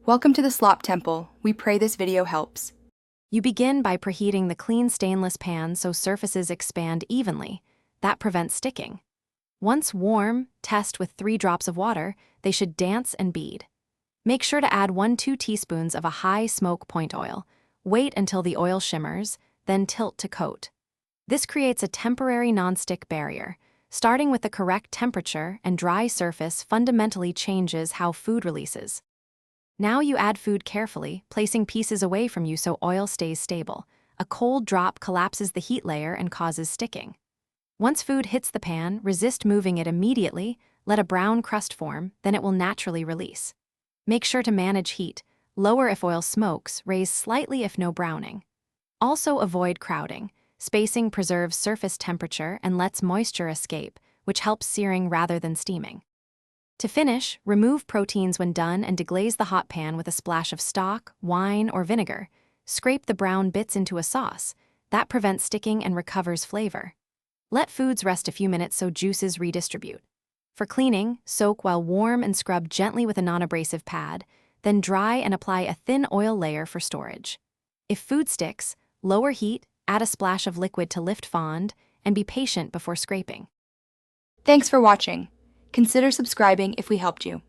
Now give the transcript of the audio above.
Welcome to the Slop Temple. We pray this video helps. You begin by preheating the clean stainless pan so surfaces expand evenly. That prevents sticking. Once warm, test with 3 drops of water. They should dance and bead. Make sure to add 1-2 teaspoons of a high smoke point oil. Wait until the oil shimmers, then tilt to coat. This creates a temporary nonstick barrier. Starting with the correct temperature and dry surface fundamentally changes how food releases. Now you add food carefully, placing pieces away from you so oil stays stable. A cold drop collapses the heat layer and causes sticking. Once food hits the pan, resist moving it immediately, let a brown crust form, then it will naturally release. Make sure to manage heat, lower if oil smokes, raise slightly if no browning. Also avoid crowding. Spacing preserves surface temperature and lets moisture escape, which helps searing rather than steaming. To finish, remove proteins when done and deglaze the hot pan with a splash of stock, wine, or vinegar. Scrape the brown bits into a sauce. That prevents sticking and recovers flavor. Let foods rest a few minutes so juices redistribute. For cleaning, soak while warm and scrub gently with a non-abrasive pad, then dry and apply a thin oil layer for storage. If food sticks, lower heat, add a splash of liquid to lift fond, and be patient before scraping. Thanks for watching. Consider subscribing if we helped you.